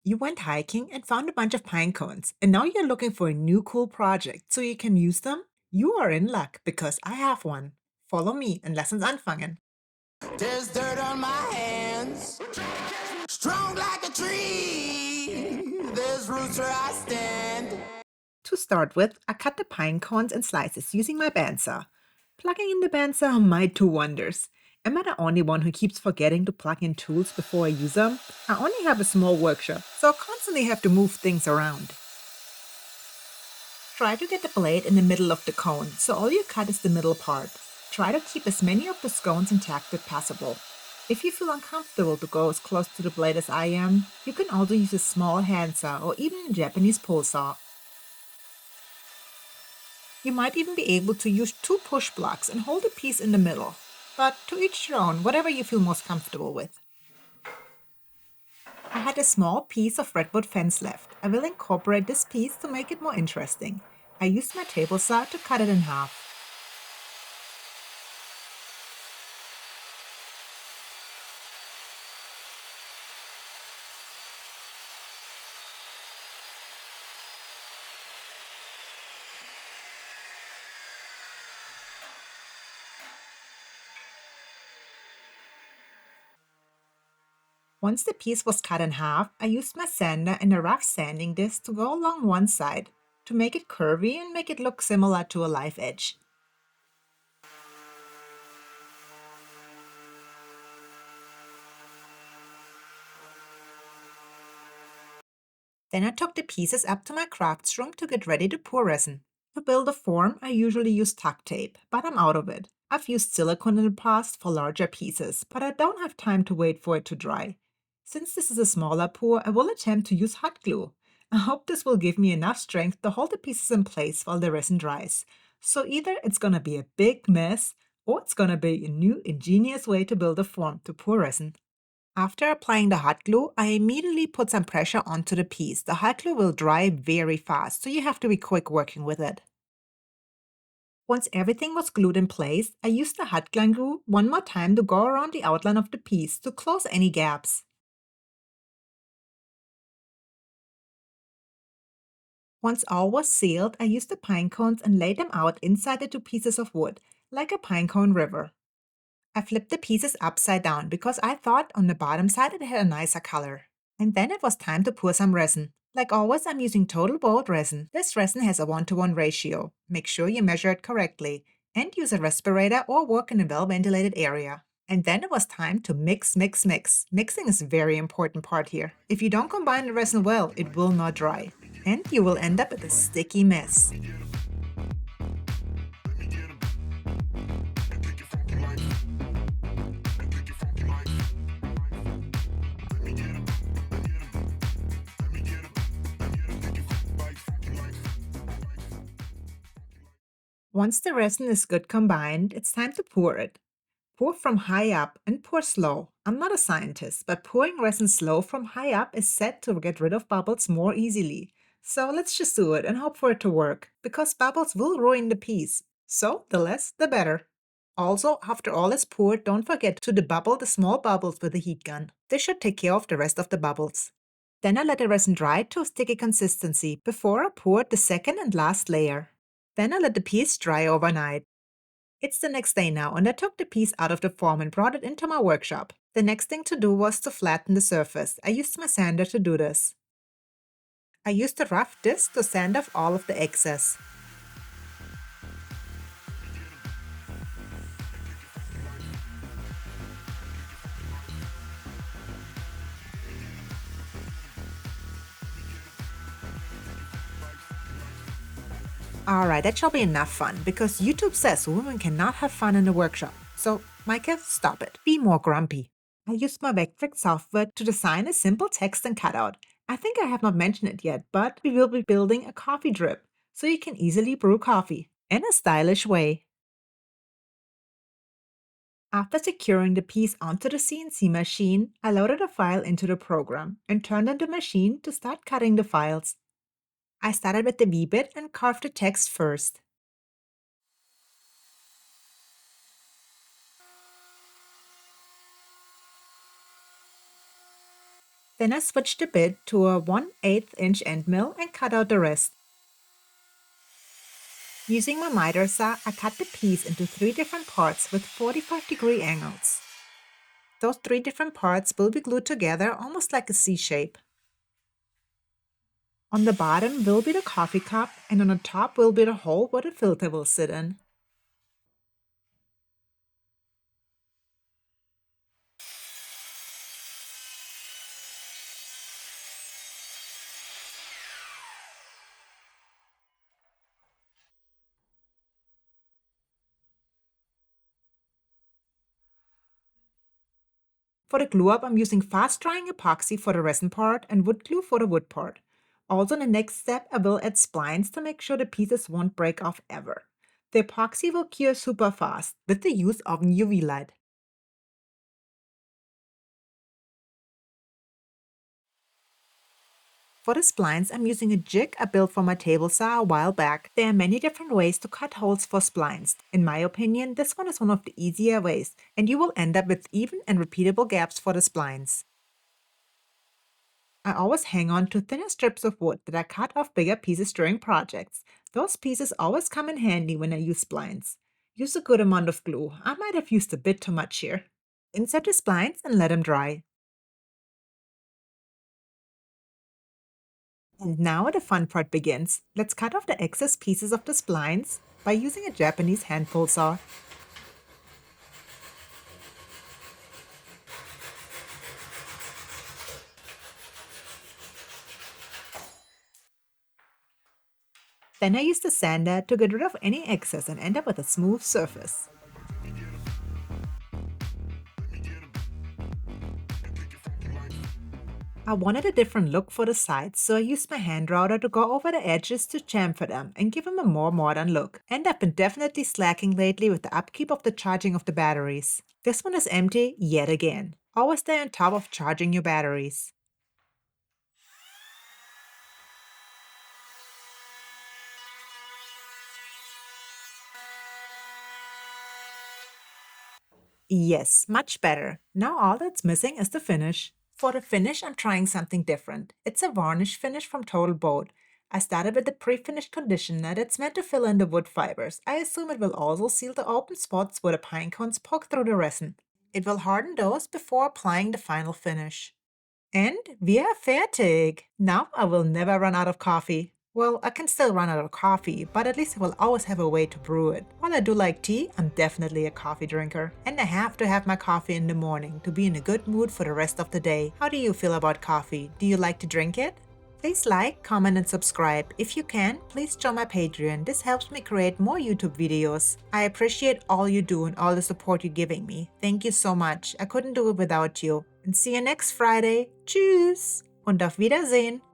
You went hiking and found a bunch of pine cones, and now you're looking for a new cool project so you can use them? You are in luck because I have one. Follow me and lessons anfangen. There's dirt on my hands, strong like a tree. There's roots where I stand. To start with, I cut the pine cones in slices using my bandsaw. Plugging in the bandsaw might do wonders. Am I the only one who keeps forgetting to plug in tools before I use them? I only have a small workshop, so I constantly have to move things around. Try to get the blade in the middle of the cone, so all you cut is the middle part. Try to keep as many of the scones intact as possible. If you feel uncomfortable to go as close to the blade as I am, you can also use a small handsaw or even a Japanese pole saw. You might even be able to use two push blocks and hold a piece in the middle. But to each their own, whatever you feel most comfortable with. I had a small piece of redwood fence left. I will incorporate this piece to make it more interesting. I used my table saw to cut it in half. Once the piece was cut in half, I used my sander and a rough sanding disc to go along one side to make it curvy and make it look similar to a live edge. Then I took the pieces up to my crafts room to get ready to pour resin. To build a form, I usually use tuck tape, but I'm out of it. I've used silicone in the past for larger pieces, but I don't have time to wait for it to dry. Since this is a smaller pour, I will attempt to use hot glue. I hope this will give me enough strength to hold the pieces in place while the resin dries. So either it's gonna be a big mess, or it's gonna be a new ingenious way to build a form to pour resin. After applying the hot glue, I immediately put some pressure onto the piece. The hot glue will dry very fast, so you have to be quick working with it. Once everything was glued in place, I used the hot glue one more time to go around the outline of the piece to close any gaps. Once all was sealed, I used the pine cones and laid them out inside the two pieces of wood, like a pine cone river. I flipped the pieces upside down because I thought on the bottom side it had a nicer color. And then it was time to pour some resin. Like always, I'm using total boiled resin. This resin has a 1-to-1 ratio. Make sure you measure it correctly. And use a respirator or work in a well-ventilated area. And then it was time to mix, mix, mix. Mixing is a very important part here. If you don't combine the resin well, it will not dry. And you will end up with a sticky mess. Once the resin is good combined, it's time to pour it. Pour from high up and pour slow. I'm not a scientist, but pouring resin slow from high up is said to get rid of bubbles more easily. So let's just do it and hope for it to work, because bubbles will ruin the piece. So the less, the better. Also, after all is poured, don't forget to debubble the small bubbles with a heat gun. This should take care of the rest of the bubbles. Then I let the resin dry to a sticky consistency before I poured the second and last layer. Then I let the piece dry overnight. It's the next day now, and I took the piece out of the form and brought it into my workshop. The next thing to do was to flatten the surface. I used my sander to do this. I used a rough disc to sand off all of the excess. Alright, that shall be enough fun, because YouTube says women cannot have fun in the workshop. So, Micah, stop it. Be more grumpy. I used my Vectric software to design a simple text and cutout. I think I have not mentioned it yet, but we will be building a coffee drip, so you can easily brew coffee in a stylish way. After securing the piece onto the CNC machine, I loaded a file into the program and turned on the machine to start cutting the files. I started with the V-bit and carved the text first. Then I switched the bit to a 1/8 inch end mill and cut out the rest. Using my miter saw, I cut the piece into 3 different parts with 45-degree angles. Those 3 different parts will be glued together almost like a C shape. On the bottom will be the coffee cup, and on the top will be the hole where the filter will sit in. For the glue up, I'm using fast drying epoxy for the resin part and wood glue for the wood part. Also, in the next step, I will add splines to make sure the pieces won't break off ever. The epoxy will cure super fast with the use of an UV light. For the splines, I'm using a jig I built for my table saw a while back. There are many different ways to cut holes for splines. In my opinion, this one is one of the easier ways, and you will end up with even and repeatable gaps for the splines. I always hang on to thinner strips of wood that I cut off bigger pieces during projects. Those pieces always come in handy when I use splines. Use a good amount of glue. I might have used a bit too much here. Insert the splines and let them dry. And now the fun part begins. Let's cut off the excess pieces of the splines by using a Japanese hand pull saw. Then I use the sander to get rid of any excess and end up with a smooth surface. I wanted a different look for the sides, so I used my hand router to go over the edges to chamfer them and give them a more modern look. And I've been definitely slacking lately with the upkeep of the charging of the batteries. This one is empty yet again. Always stay on top of charging your batteries. Yes, much better. Now all that's missing is the finish. For the finish, I'm trying something different. It's a varnish finish from Total Boat. I started with the pre-finished conditioner that's meant to fill in the wood fibers. I assume it will also seal the open spots where the pine cones poke through the resin. It will harden those before applying the final finish. And wir fertig! Now I will never run out of coffee. Well, I can still run out of coffee, but at least I will always have a way to brew it. While I do like tea, I'm definitely a coffee drinker. And I have to have my coffee in the morning to be in a good mood for the rest of the day. How do you feel about coffee? Do you like to drink it? Please like, comment, and subscribe. If you can, please join my Patreon. This helps me create more YouTube videos. I appreciate all you do and all the support you're giving me. Thank you so much. I couldn't do it without you. And see you next Friday. Tschüss und auf Wiedersehen.